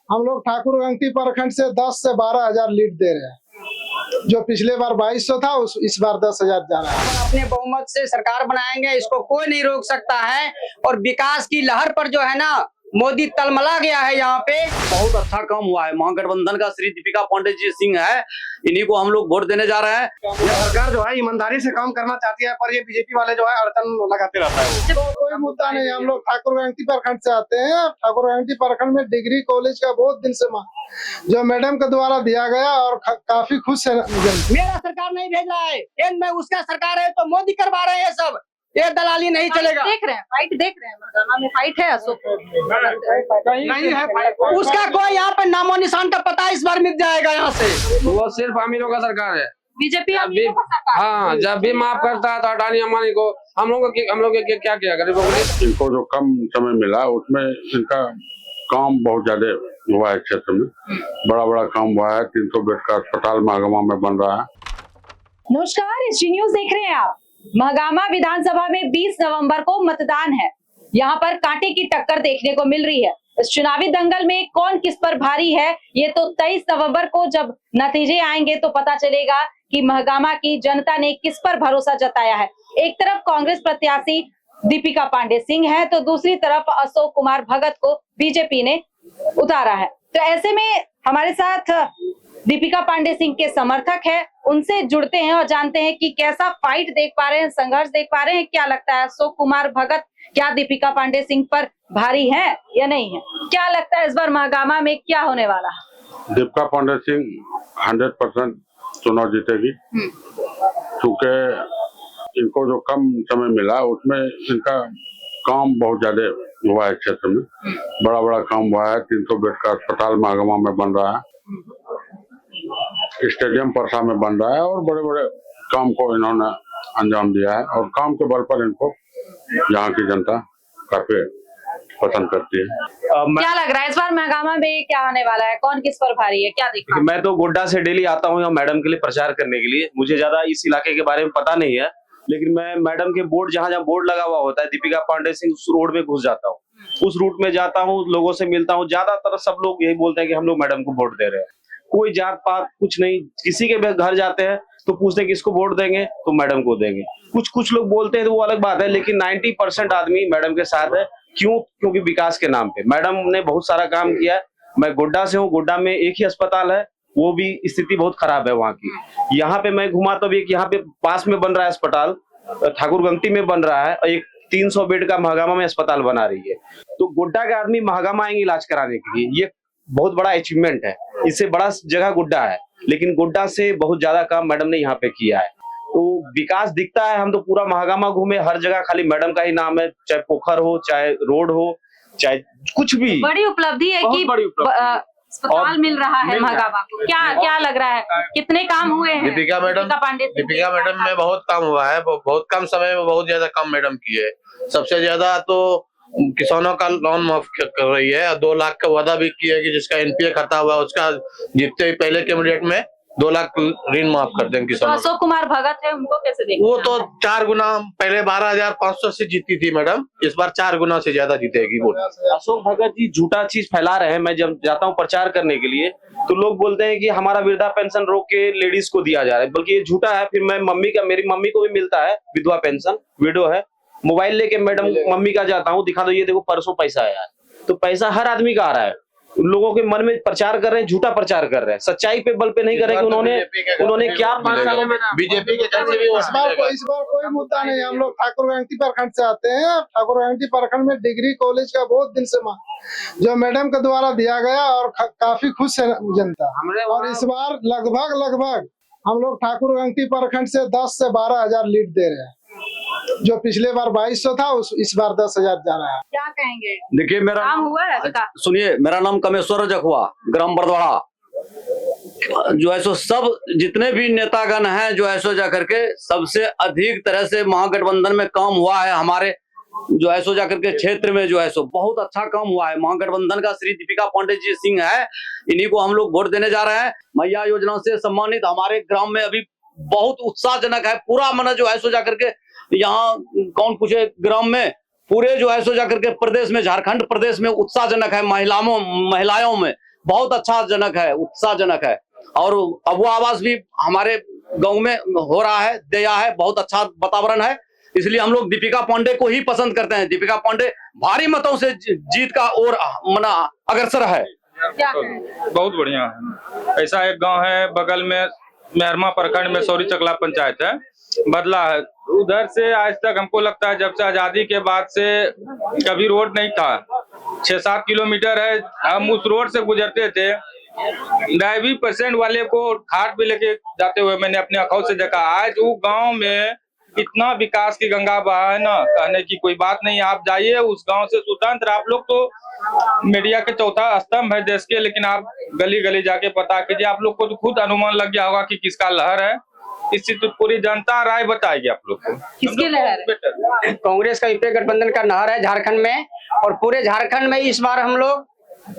हम लोग ठाकुर गंगटी प्रखंड से 10 से 12 हजार लीड दे रहे हैं। जो पिछले बार 2200 था इस बार 10,000 जा रहा है। अपने बहुमत से सरकार बनाएंगे, इसको कोई नहीं रोक सकता है। और विकास की लहर पर जो है ना मोदी तलमला गया है। यहाँ पे बहुत अच्छा काम हुआ है। महागठबंधन का श्री दीपिका पांडे जी सिंह है, इन्हीं को हम लोग वोट देने जा रहे हैं। ये सरकार जो है ईमानदारी से काम करना चाहती है, पर ये बीजेपी वाले जो है अड़चन लगाते रहता है। तो कोई मुद्दा नहीं, हम लोग ठाकुर गंगटी प्रखंड से आते हैं। ठाकुर गंगटी प्रखंड में डिग्री कॉलेज का बहुत दिन से जो मैडम के द्वारा दिया गया और काफी खुश है। मेरा सरकार नहीं भेज रहा है, एंड में उसका सरकार है तो मोदी करवा रहे हैं सब। ये दलाली नहीं चलेगा। देख रहे हैं फाइट, देख रहे हैं महागामा में फाइट है। अशोक नहीं है उसका कोई यहाँ पे नामो निशान का पता इस बार मिल जाएगा यहाँ से। वो सिर्फ अमीरों का सरकार है। बीजेपी हाँ, जब भी माफ करता है तो अडानी अंबानी को हम लोग क्या किया गरीबों को। इनको जो कम समय मिला उसमें इनका काम बहुत ज्यादा हुआ है। क्षेत्र में बड़ा बड़ा काम हुआ है। 300 बेड का अस्पताल महागामा में बन रहा है। नमस्कार, एसजी न्यूज देख रहे हैं आप। महागामा विधानसभा में 20 नवंबर को मतदान है। यहाँ पर कांटे की टक्कर देखने को मिल रही है। इस चुनावी दंगल में कौन किस पर भारी है, ये तो 23 नवंबर को जब नतीजे आएंगे तो पता चलेगा कि महागामा की जनता ने किस पर भरोसा जताया है। एक तरफ कांग्रेस प्रत्याशी दीपिका पांडे सिंह है तो दूसरी तरफ अशोक कुमार भगत को बीजेपी ने उतारा है। तो ऐसे में हमारे साथ दीपिका पांडे सिंह के समर्थक है, उनसे जुड़ते हैं और जानते हैं कि कैसा फाइट देख पा रहे हैं, संघर्ष देख पा रहे हैं। क्या लगता है अशोक कुमार भगत क्या दीपिका पांडे सिंह पर भारी है या नहीं है? क्या लगता है इस बार महागामा में क्या होने वाला है? दीपिका पांडे सिंह 100% चुनाव जीतेगी, क्योंकि इनको जो कम समय मिला उसमें इनका काम बहुत ज्यादा हुआ है। क्षेत्र में बड़ा बड़ा काम हुआ है। 300 बेड का अस्पताल महागामा में बन रहा है, स्टेडियम परसा में बन रहा है और बड़े बड़े काम को इन्होंने अंजाम दिया है। और काम के बल पर इनको यहाँ की जनता काफी पसंद करती है। क्या लग रहा है इस बार महागामा में क्या होने वाला है? कौन किस पर भारी है, क्या देखा? मैं तो गोड्डा से डेली आता हूँ यहाँ मैडम के लिए प्रचार करने के लिए। मुझे ज्यादा इस इलाके के बारे में पता नहीं है, लेकिन मैं मैडम के बोर्ड जहाँ जहाँ बोर्ड लगा हुआ होता है दीपिका पांडे सिंह, उस रोड में घुस जाता हूँ, उस रूट में जाता हूँ, लोगों से मिलता हूँ। ज्यादातर सब लोग यही बोलते हैं कि हम लोग मैडम को वोट दे रहे हैं। कोई जात पात कुछ नहीं। किसी के भी घर जाते हैं तो पूछते हैं किसको वोट देंगे, तो मैडम को देंगे। कुछ लोग बोलते हैं तो वो अलग बात है, लेकिन 90% आदमी मैडम के साथ है। क्यों? क्योंकि विकास के नाम पे मैडम ने बहुत सारा काम किया है। मैं गोड्डा से हूँ, गोड्डा में एक ही अस्पताल है, वो भी स्थिति बहुत खराब है वहाँ की। यहाँ पे मैं घुमा तो भी यहाँ पे पास में बन रहा है अस्पताल, ठाकुर गंगटी में बन रहा है, एक 300 बेड का महागामा में अस्पताल बना रही है। तो गोड्डा के आदमी महागामा आएंगे इलाज कराने के लिए, ये बहुत बड़ा अचीवमेंट है। इससे बड़ा जगह गोड्डा है, लेकिन गोड्डा से बहुत ज्यादा काम मैडम ने यहाँ पे किया है। तो विकास दिखता है। हम तो पूरा महागामा घूमे, हर जगह खाली मैडम का ही नाम है, चाहे पोखर हो, चाहे रोड हो, चाहे कुछ भी। बड़ी उपलब्धि है कि अस्पताल मिल रहा है महागामा को। क्या लग रहा है, कितने काम हुए हैं? दीपिका मैडम में बहुत काम हुआ है। बहुत कम समय में बहुत ज्यादा काम मैडम किए। सबसे ज्यादा तो किसानों का लोन माफ कर रही है। 2 लाख का वादा भी किया कि जिसका एनपीए खाता हुआ उसका जीतते ही पहले कैबिनेट में 2 लाख ऋण माफ कर देंगे किसानों। अशोक कुमार भगत है, उनको कैसे देखते? वो तो 4 गुना, पहले 12,500 से जीती थी मैडम, इस बार 4 गुना से ज्यादा जीतेगी वो। अशोक भगत जी झूठा चीज फैला रहे हैं। मैं जब जाता हूँ प्रचार करने के लिए तो लोग बोलते हैं कि हमारा वृद्धा पेंशन रोक के लेडीज को दिया जा रहा है, बल्कि ये झूठा है। फिर मैं मेरी मम्मी को भी मिलता है विधवा पेंशन, विडो है। मोबाइल लेके मैडम मम्मी का जाता हूँ, दिखा दो ये देखो परसों पैसा आया है। तो पैसा हर आदमी का आ रहा है। लोगों के मन में प्रचार कर रहे हैं, झूठा प्रचार कर रहे हैं, सच्चाई पे बल पे नहीं कर रहे कि उन्होंने क्या 5 सालों में बीजेपी के इस बार कोई मुद्दा नहीं। हम लोग ठाकुर गंगटी प्रखंड से आते हैं। ठाकुर गंगटी प्रखंड में डिग्री कॉलेज का बहुत दिन से जो मैडम के द्वारा दिया गया और काफी खुश है जनता। और इस बार लगभग हम लोग ठाकुर गंगटी प्रखंड से 10 से 12 हजार लीड दे रहे हैं। जो पिछले बार 2200 था इस बार 10,000 जा रहा है। क्या कहेंगे? देखिए, मेरा काम हुआ है? सुनिए, मेरा नाम कमेश्वर जखुआ, ग्राम बरदवाड़ा। जो है सो सब जितने भी नेतागण हैं जो है सो जा करके सबसे अधिक तरह से महागठबंधन में काम हुआ है। हमारे जो है सो जाकर के क्षेत्र में जो है सो बहुत अच्छा काम हुआ है। महागठबंधन का श्री दीपिका पांडे जी सिंह है, इन्हीं को हम लोग वोट देने जा रहे हैं। मैया योजना से सम्मानित हमारे ग्राम में अभी बहुत उत्साहजनक है। पूरा मन जो है सो जाकर के यहाँ कौन पूछे, ग्राम में पूरे जो है सो जाकर के प्रदेश में, झारखंड प्रदेश में उत्साहजनक है। महिलाओं में बहुत अच्छा जनक है, उत्साहजनक है। और अब वो आवास भी हमारे गांव में हो रहा है, दिया है, बहुत अच्छा वातावरण है। इसलिए हम लोग दीपिका पांडे को ही पसंद करते हैं। दीपिका पांडे भारी मतों से जीत का ओर मना अग्रसर है। क्या कहें? बहुत बढ़िया है। ऐसा एक गांव है बगल में, मेहरमा प्रखंड में सौरी चकला पंचायत है, बदला है। उधर से आज तक हमको लगता है जब से आजादी के बाद से कभी रोड नहीं था। 6-7 किलोमीटर है, हम उस रोड से गुजरते थे। डायबिटीज पेशेंट वाले को खाट पे लेके जाते हुए मैंने अपने आंखों से देखा। आज वो गांव में इतना विकास की गंगा बहा है ना, कहने की कोई बात नहीं। आप जाइए उस गांव से स्वतंत्र, आप लोग तो मीडिया के चौथा स्तंभ है देश के, लेकिन आप गली गली जाके पता कीजिए, आप लोग को तो खुद अनुमान लग गया होगा कि किसका लहर है। इससे तो पूरी जनता राय बताएगी आप लोग को किसकी लहर है? कांग्रेस का यूपीए गठबंधन का लहर है झारखंड में। और पूरे झारखंड में इस बार हम लोग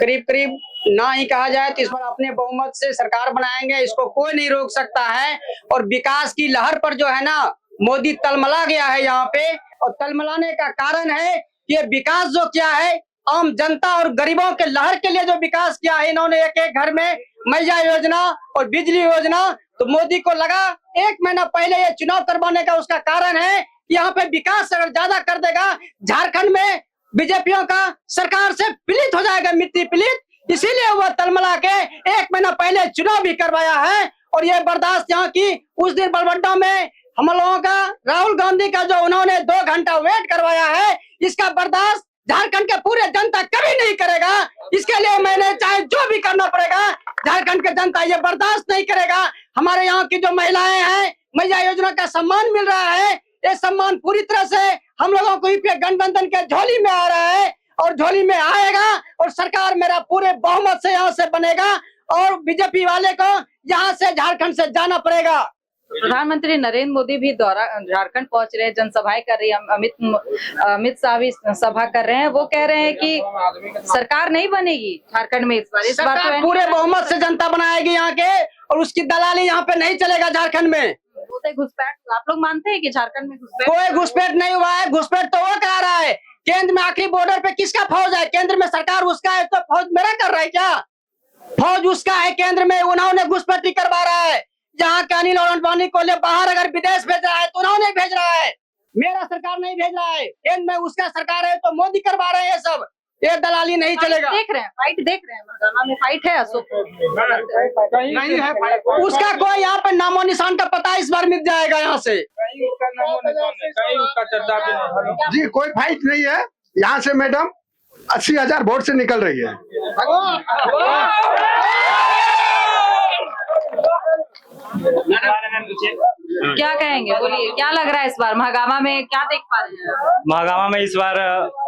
करीब ना ही कहा जाए तो इस बार अपने बहुमत से सरकार बनाएंगे, इसको कोई नहीं रोक सकता है। और विकास की लहर पर जो है ना, मोदी तलमला गया है यहाँ पे। और तलमलाने का कारण है कि ये विकास जो किया है आम जनता और गरीबों के लहर के लिए जो विकास किया है इन्होंने, एक घर में मैया योजना और बिजली योजना। तो मोदी को लगा 1 महीना पहले ये चुनाव करवाने का, उसका कारण है कि यहाँ पे विकास अगर ज्यादा कर देगा झारखंड में बीजेपियों का सरकार से पीड़ित हो जाएगा, मिट्टी पीड़ित। इसीलिए वह तलमला के 1 महीना पहले चुनाव भी करवाया है। और ये बर्दाश्त यहाँ की उस दिन बलबड्डा में हम लोगों का राहुल गांधी का जो उन्होंने 2 घंटा वेट करवाया है, इसका बर्दाश्त झारखंड के पूरे जनता कभी नहीं करेगा। इसके लिए मैंने चाहे जो भी करना पड़ेगा, झारखंड के जनता ये बर्दाश्त नहीं करेगा। हमारे यहाँ की जो महिलाएं हैं, मैया योजना का सम्मान मिल रहा है, ये सम्मान पूरी तरह से हम लोगों को यूपीए गठबंधन के झोली में आ रहा है और झोली में आएगा। और सरकार मेरा पूरे बहुमत से यहाँ से बनेगा और बीजेपी वाले को यहाँ से झारखंड से जाना पड़ेगा। प्रधानमंत्री नरेंद्र मोदी भी दौरा झारखंड पहुंच रहे हैं, जनसभाएं कर रही है। अमित शाह भी सभा कर रहे हैं। वो कह रहे हैं कि सरकार नहीं बनेगी झारखंड में इस बार तो पूरे बहुमत से जनता बनाएगी यहाँ के, और उसकी दलाली यहाँ पे नहीं चलेगा झारखंड में। घुसपैठ आप लोग मानते हैं कि झारखंड में कोई घुसपैठ नहीं हुआ है। घुसपैठ तो वो करा रहा है। केंद्र में आखिरी बॉर्डर पे किसका फौज है? केंद्र में सरकार उसका है, तो फौज मेरा कर रहा है क्या? फौज उसका है केंद्र में, उन्होंने घुसपैठी करवा रहा है। जहाँ का अनिल और अंबानी को ले बाहर अगर विदेश भेज रहा है तो उन्होंने भेज रहा है, मेरा सरकार नहीं भेज रहा है। केंद्र में उसका सरकार है तो मोदी करवा रहे हैं सब। ये दलाली नहीं चलेगा। देख रहे हैं फाइट, देख रहे हैं महागामा में फाइट है अशोक नहीं है उसका कोई यहाँ पे नामो निशान का पता इस बार मिल जाएगा यहाँ से। कहीं उसका नामो निशान नहीं, कहीं उसका चर्चा भी नहीं। जी, कोई फाइट नहीं है। यहाँ से मैडम 80,000 वोट से निकल रही है। क्या कहेंगे? बोलिए, क्या लग रहा है इस बार महागामा में, क्या देख पा रहे हैं? महागामा में इस बार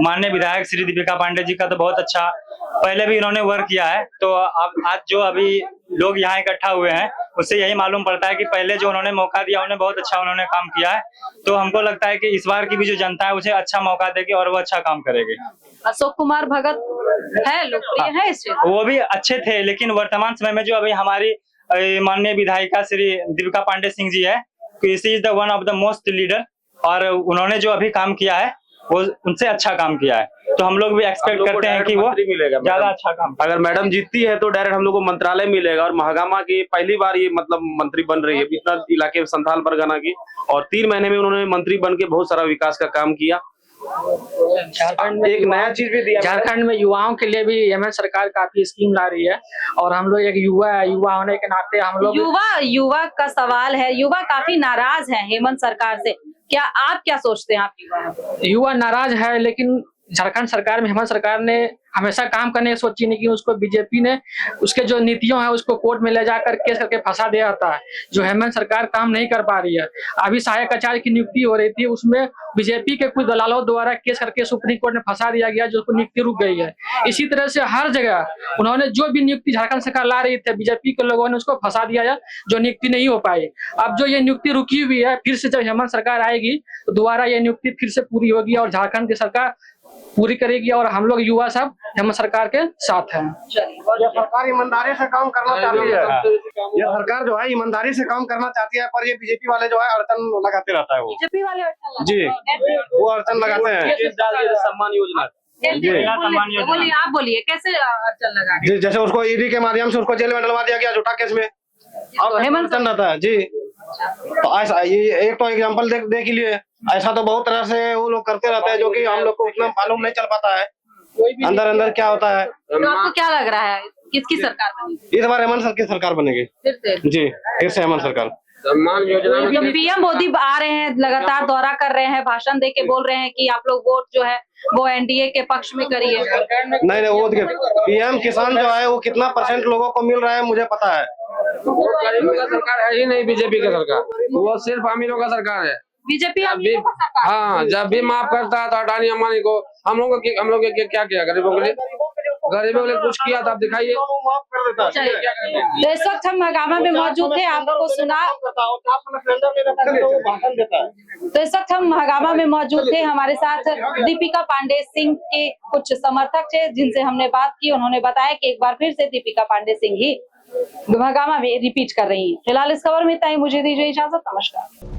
माननीय विधायक श्री दीपिका पांडे जी का तो बहुत अच्छा, पहले भी इन्होंने वर्क किया है। तो अब आज जो अभी लोग यहाँ इकट्ठा हुए हैं उससे यही मालूम पड़ता है कि पहले जो उन्होंने मौका दिया उन्हें बहुत अच्छा उन्होंने काम किया है। तो हमको लगता है कि इस बार की भी जो जनता है उसे अच्छा मौका देगी और वो अच्छा काम करेगी। अशोक कुमार भगत है, लोकप्रिय है इस क्षेत्र, वो भी अच्छे थे, लेकिन वर्तमान समय में जो अभी हमारी माननीय विधायिका श्री दीपिका पांडे सिंह जी है, she is the one of the most leader, और उन्होंने जो अभी काम किया है वो उनसे अच्छा काम किया है। तो हम लोग भी एक्सपेक्ट करते हैं कि वो ज्यादा अच्छा काम। अगर मैडम जीतती है तो डायरेक्ट हम लोग को मंत्रालय मिलेगा। और महागामा की पहली बार ये मतलब मंत्री बन रही है इतना इलाके संथाल परगना की, और 3 महीने में उन्होंने मंत्री बन के बहुत सारा विकास का काम किया। एक नया चीज भी दिया। झारखंड में युवाओं के लिए भी हेमंत सरकार काफी स्कीम ला रही है, और हम लोग एक युवा होने के नाते हम लोग युवा का सवाल है। युवा काफी नाराज है हेमंत सरकार से, क्या आप क्या सोचते हैं? आप युवा नाराज है, लेकिन झारखंड सरकार में हेमंत सरकार ने हमेशा काम करने की सोची नहीं कि उसको बीजेपी ने उसके जो नीतियों है उसको कोर्ट में ले जाकर केस करके फंसा दिया जाता है, जो हेमंत सरकार काम नहीं कर पा रही है। अभी सहायक आचार्य की नियुक्ति हो रही थी, उसमें बीजेपी के कुछ दलालों द्वारा केस करके सुप्रीम कोर्ट में फंसा दिया गया, जो नियुक्ति रुक गई है। इसी तरह से हर जगह उन्होंने जो भी नियुक्ति झारखंड सरकार ला रही थी, बीजेपी के लोगों ने उसको फंसा दिया है, जो नियुक्ति नहीं हो पाई। अब जो ये नियुक्ति रुकी हुई है, फिर से जब हेमंत सरकार आएगी तो दोबारा ये नियुक्ति फिर से पूरी होगी और झारखंड की सरकार पूरी करेगी, और हम लोग युवा सब हेमंत सरकार के साथ हैं। ये सरकार ईमानदारी से काम करना चाहती है। ये सरकार जो है ईमानदारी से काम करना चाहती है, पर ये बीजेपी वाले जो है अड़चन लगाते रहता है। वो बीजेपी वाले जी वो अड़चन लगाते हैं। सम्मान योजना बोलिए, आप बोलिए कैसे अड़चन लगा है? जैसे उसको ईडी के माध्यम से उसको जेल में डलवा दिया गया झूठा केस में, और हेमंत चल रहता है जी। तो ऐसा ये एक तो एग्जाम्पल देख ही लिए, ऐसा तो बहुत तरह से वो लोग करते रहते हैं जो कि हम लोग को उतना मालूम नहीं चल पाता है अंदर अंदर क्या होता है। तो आपको क्या लग रहा है किसकी सरकार बनेगी? इस बार हेमंत सर की सरकार बनेगी फिर से जी, फिर से हेमंत सरकार। सम्मान योजना में तो पीएम मोदी आ रहे हैं, लगातार दौरा कर रहे हैं, भाषण दे के बोल रहे हैं कि आप लोग वोट जो है वो एनडीए के पक्ष में करिए। नहीं वो पीएम किसान जो है वो कितना % लोगों को मिल रहा है मुझे पता है। गरीबों का सरकार है ही नहीं बीजेपी का सरकार, वो सिर्फ अमीरों का सरकार है। बीजेपी हाँ, जब भी माफ करता है तो अडानी अंबानी को, हम लोग क्या किया गरीबों के लिए? गरीबों के लिए कुछ किया था आप दिखाइए। तो इस वक्त हम महागामा में मौजूद थे, आपको सुना। तो इस वक्त हम महागामा में मौजूद थे, हमारे साथ दीपिका पांडे सिंह के कुछ समर्थक थे जिनसे हमने बात की। उन्होंने बताया कि एक बार फिर से दीपिका पांडे सिंह ही महागामा में रिपीट कर रही है। फिलहाल इस खबर में इतना ही, मुझे दीजिए इजाजत, नमस्कार।